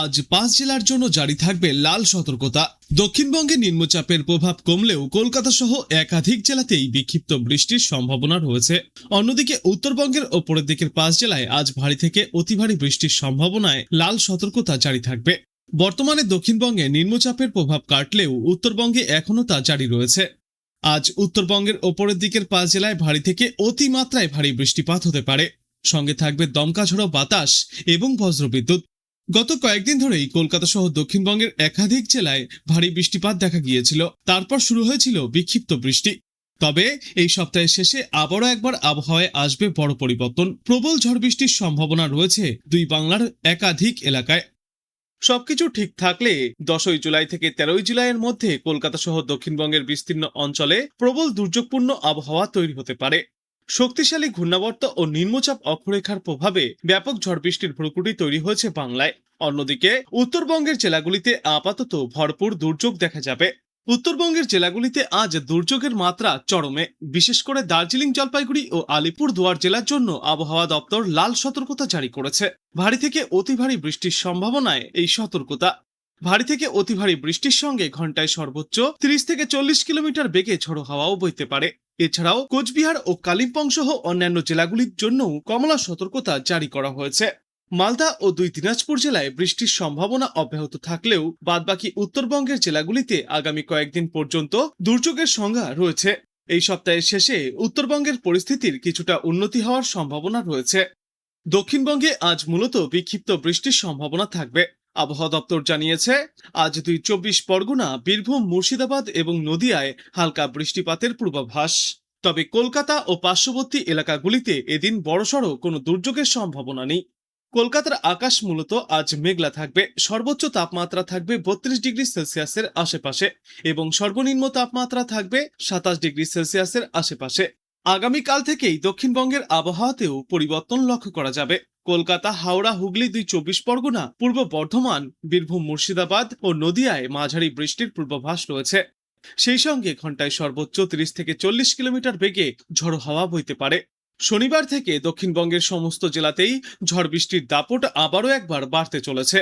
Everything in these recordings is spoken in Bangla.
আজ ৫ জেলার জন্য জারি থাকবে লাল সতর্কতা। দক্ষিণবঙ্গে নিম্নচাপের প্রভাব কমলেও কলকাতা সহ একাধিক জেলাতেই বিক্ষিপ্ত বৃষ্টির সম্ভাবনা রয়েছে। অন্যদিকে উত্তরবঙ্গের ওপরের দিকের ৫ জেলায় আজ ভারী থেকে অতি ভারী বৃষ্টির সম্ভাবনায় লাল সতর্কতা জারি থাকবে। বর্তমানে দক্ষিণবঙ্গে নিম্নচাপের প্রভাব কাটলেও উত্তরবঙ্গে এখনও তা জারি রয়েছে। আজ উত্তরবঙ্গের ওপরের দিকের ৫ জেলায় ভারী থেকে অতি মাত্রায় ভারী বৃষ্টিপাত হতে পারে। সঙ্গে থাকবে দমকা ঝোড়ো বাতাস এবং বজ্রবিদ্যুৎ। গত কয়েকদিন ধরেই কলকাতা সহ দক্ষিণবঙ্গের একাধিক জেলায় ভারী বৃষ্টিপাত দেখা গিয়েছিল। তারপর শুরু হয়েছিল বিক্ষিপ্ত বৃষ্টি। তবে এই সপ্তাহের শেষে আবারও একবার আবহাওয়ায় আসবে বড় পরিবর্তন। প্রবল ঝড় বৃষ্টির সম্ভাবনা রয়েছে দুই বাংলার একাধিক এলাকায়। সবকিছু ঠিক থাকলে 10ই জুলাই থেকে 13ই জুলাইয়ের মধ্যে কলকাতা সহ দক্ষিণবঙ্গের বিস্তীর্ণ অঞ্চলে প্রবল দুর্যোগপূর্ণ আবহাওয়া তৈরি হতে পারে। শক্তিশালী ঘূর্ণাবর্ত ও নিম্নচাপ অক্ষরেখার প্রভাবে ব্যাপক ঝড় বৃষ্টির ভ্রুকুটি তৈরি হয়েছে বাংলায়। অন্যদিকে উত্তরবঙ্গের জেলাগুলিতে আপাতত ভরপুর দুর্যোগ দেখা যাবে। উত্তরবঙ্গের জেলাগুলিতে আজ দুর্যোগের মাত্রা চরমে। বিশেষ করে দার্জিলিং, জলপাইগুড়ি ও আলিপুরদুয়ার জেলার জন্য আবহাওয়া দপ্তর লাল সতর্কতা জারি করেছে। ভারী থেকে অতি ভারী বৃষ্টির সম্ভাবনায় এই সতর্কতা। ভারী থেকে অতি ভারী বৃষ্টির সঙ্গে ঘন্টায় সর্বোচ্চ 30 থেকে 40 কিলোমিটার বেগে ঝোড়ো হাওয়াও বইতে পারে। এছাড়াও কোচবিহার ও কালিম্পং সহ অন্যান্য জেলাগুলির জন্যও কমলা সতর্কতা জারি করা হয়েছে। মালদা ও দুই দিনাজপুর জেলায় বৃষ্টির সম্ভাবনা অব্যাহত থাকলেও বাদবাকি উত্তরবঙ্গের জেলাগুলিতে আগামী কয়েকদিন পর্যন্ত দুর্যোগের সংজ্ঞা রয়েছে। এই সপ্তাহের শেষে উত্তরবঙ্গের পরিস্থিতির কিছুটা উন্নতি হওয়ার সম্ভাবনা রয়েছে। দক্ষিণবঙ্গে আজ মূলত বিক্ষিপ্ত বৃষ্টির সম্ভাবনা থাকবে। আবহাওয়া দপ্তর জানিয়েছে, আজ 24 পরগনা, বীরভূম, মুর্শিদাবাদ এবং নদিয়ায় হালকা বৃষ্টিপাতের পূর্বাভাস। তবে কলকাতা ও পার্শ্ববর্তী এলাকাগুলিতে এদিন বড়সড় কোনো দুর্যোগের সম্ভাবনা নেই। কলকাতার আকাশ মূলত আজ মেঘলা থাকবে। সর্বোচ্চ তাপমাত্রা থাকবে 32 ডিগ্রি সেলসিয়াসের আশেপাশে এবং সর্বনিম্ন তাপমাত্রা থাকবে 27 ডিগ্রি সেলসিয়াসের আশেপাশে। আগামীকাল থেকেই দক্ষিণবঙ্গের আবহাওয়াতেও পরিবর্তন লক্ষ্য করা যাবে। কলকাতা, হাওড়া, হুগলি, 24 পরগনা, পূর্ব বর্ধমান, বীরভূম, মুর্শিদাবাদ ও নদিয়ায় মাঝারি বৃষ্টির পূর্বাভাস রয়েছে। সেই সঙ্গে ঘন্টায় সর্বোচ্চ 30 থেকে 40 কিলোমিটার বেগে ঝড়ো হাওয়া বইতে পারে। শনিবার থেকে দক্ষিণবঙ্গের সমস্ত জেলাতেই ঝড় বৃষ্টির দাপট আবারও একবার বাড়তে চলেছে।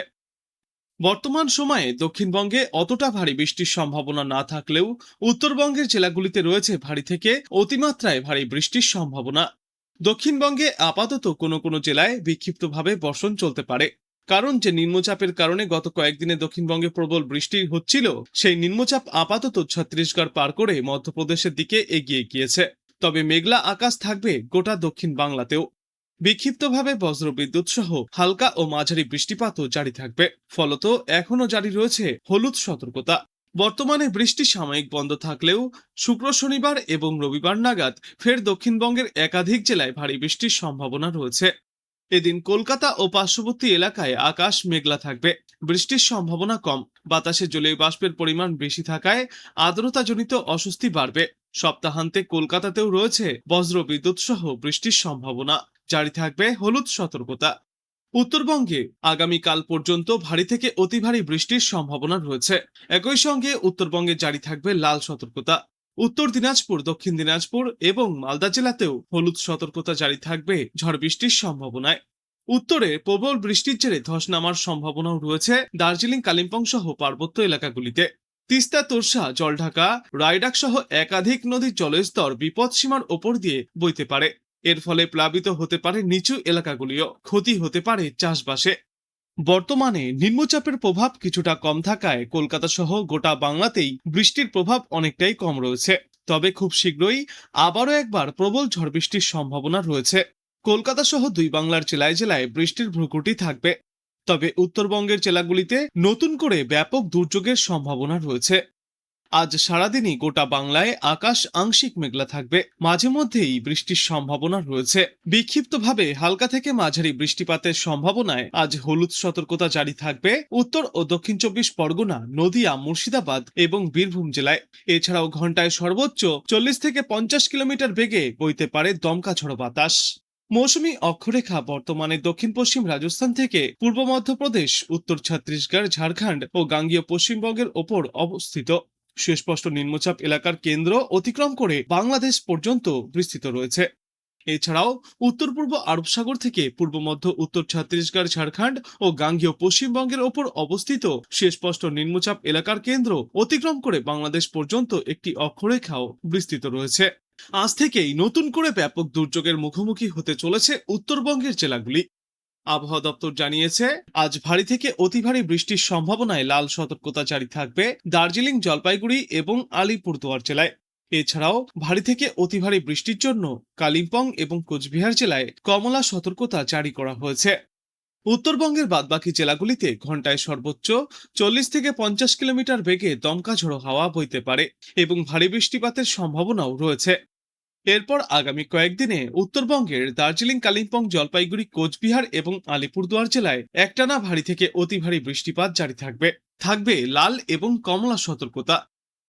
বর্তমান সময়ে দক্ষিণবঙ্গে অতটা ভারী বৃষ্টির সম্ভাবনা না থাকলেও উত্তরবঙ্গের জেলাগুলিতে রয়েছে ভারী থেকে অতিমাত্রায় ভারী বৃষ্টির সম্ভাবনা। দক্ষিণবঙ্গে আপাতত কোনো কোনো জেলায় বিক্ষিপ্তভাবে বর্ষণ চলতে পারে। কারণ যে নিম্নচাপের কারণে গত কয়েকদিনে দক্ষিণবঙ্গে প্রবল বৃষ্টি হচ্ছিল, সেই নিম্নচাপ আপাতত ছত্তিশগড় পার করে মধ্যপ্রদেশের দিকে এগিয়ে গিয়েছে। তবে মেঘলা আকাশ থাকবে গোটা দক্ষিণ বাংলাতেও। বিক্ষিপ্তভাবে বজ্রবিদ্যুৎ সহ হালকা ও মাঝারি বৃষ্টিপাতও জারি থাকবে। ফলত এখনও জারি রয়েছে হলুদ সতর্কতা। বর্তমানে বৃষ্টি সাময়িক বন্ধ থাকলেও শুক্র, শনিবার এবং রবিবার নাগাদ ফের দক্ষিণবঙ্গের একাধিক জেলায় ভারী বৃষ্টির সম্ভাবনা রয়েছে। এদিন কলকাতা ও পার্শ্ববর্তী এলাকায় আকাশ মেঘলা থাকবে। বৃষ্টির সম্ভাবনা কম। বাতাসে জলীয় বাষ্পের পরিমাণ বেশি থাকায় আর্দ্রতাজনিত অস্বস্তি বাড়বে। সপ্তাহান্তে কলকাতাতেও রয়েছে বজ্রবিদ্যুৎ সহ বৃষ্টির সম্ভাবনা। জারি থাকবে হলুদ সতর্কতা। উত্তরবঙ্গে আগামীকাল পর্যন্ত ভারী থেকে অতি ভারী বৃষ্টির সম্ভাবনা রয়েছে। একই সঙ্গে উত্তরবঙ্গে জারি থাকবে লাল সতর্কতা। উত্তর দিনাজপুর, দক্ষিণ দিনাজপুর এবং মালদা জেলাতেও হলুদ সতর্কতা জারি থাকবে ঝড় বৃষ্টির সম্ভাবনায়। উত্তরে প্রবল বৃষ্টির জেরে ধস নামার সম্ভাবনাও রয়েছে দার্জিলিং, কালিম্পং সহ পার্বত্য এলাকাগুলিতে। তিস্তা, তোরসা, জলঢাকা, রায়ডাক সহ একাধিক নদীর জলস্তর বিপদসীমার ওপর দিয়ে বইতে পারে। এর ফলে প্লাবিত হতে পারে নিচু এলাকাগুলিও। ক্ষতি হতে পারে চাষবাসে। বর্তমানে নিম্নচাপের প্রভাব কিছুটা কম থাকায় কলকাতা সহ গোটা বাংলাতেই বৃষ্টির প্রভাব অনেকটাই কম রয়েছে। তবে খুব শীঘ্রই আবারও একবার প্রবল ঝড় বৃষ্টির সম্ভাবনা রয়েছে। কলকাতা সহ দুই বাংলার জেলায় জেলায় বৃষ্টির ভ্রুকুটি থাকবে। তবে উত্তরবঙ্গের জেলাগুলিতে নতুন করে ব্যাপক দুর্যোগের সম্ভাবনা রয়েছে। আজ সারাদিনই গোটা বাংলায় আকাশ আংশিক মেঘলা থাকবে। মাঝে মধ্যেই বৃষ্টির সম্ভাবনা রয়েছে। বিক্ষিপ্তভাবে হালকা থেকে মাঝারি বৃষ্টিপাতের সম্ভাবনায় আজ হলুদ সতর্কতা জারি থাকবে উত্তর ও দক্ষিণ 24 পরগনা, নদিয়া, মুর্শিদাবাদ এবং বীরভূম জেলায়। এছাড়াও ঘন্টায় সর্বোচ্চ 40 থেকে 50 কিলোমিটার বেগে বইতে পারে দমকা ঝড়ো বাতাস। মৌসুমী অক্ষরেখা বর্তমানে দক্ষিণ পশ্চিম রাজস্থান থেকে পূর্ব মধ্যপ্রদেশ, উত্তর ছত্তিশগড়, ঝাড়খণ্ড ও গাঙ্গীয় পশ্চিমবঙ্গের ওপর অবস্থিত। সুস্পষ্ট নিম্নচাপ এলাকার কেন্দ্র অতিক্রম করে বাংলাদেশ পর্যন্ত বিস্তৃত রয়েছে। এছাড়াও উত্তর পূর্ব আরব সাগর থেকে পূর্ব মধ্য উত্তর ছত্তিশগড়, ঝাড়খণ্ড ও গাঙ্গেয় পশ্চিমবঙ্গের ওপর অবস্থিত সুস্পষ্ট নিম্নচাপ এলাকার কেন্দ্র অতিক্রম করে বাংলাদেশ পর্যন্ত একটি অক্ষরেখাও বিস্তৃত রয়েছে। আজ থেকেই নতুন করে ব্যাপক দুর্যোগের মুখোমুখি হতে চলেছে উত্তরবঙ্গের জেলাগুলি। আবহাওয়া দপ্তর জানিয়েছে, আজ ভারী থেকে অতি ভারী বৃষ্টির সম্ভাবনায় লাল সতর্কতা জারি থাকবে দার্জিলিং, জলপাইগুড়ি এবং আলিপুরদুয়ার জেলায়। এছাড়াও ভারী থেকে অতি ভারী বৃষ্টির জন্য কালিম্পং এবং কোচবিহার জেলায় কমলা সতর্কতা জারি করা হয়েছে। উত্তরবঙ্গের বাদবাকি জেলাগুলিতে ঘন্টায় সর্বোচ্চ 40 থেকে 50 কিলোমিটার বেগে দমকা ঝোড়ো হাওয়া বইতে পারে এবং ভারী বৃষ্টিপাতের সম্ভাবনাও রয়েছে। এরপর আগামী কয়েকদিনে উত্তরবঙ্গের দার্জিলিং, কালিম্পং, জলপাইগুড়ি, কোচবিহার এবং আলিপুরদুয়ার জেলায় একটানা ভারী থেকে অতি ভারী বৃষ্টিপাত জারি থাকবে। থাকবে লাল এবং কমলা সতর্কতা।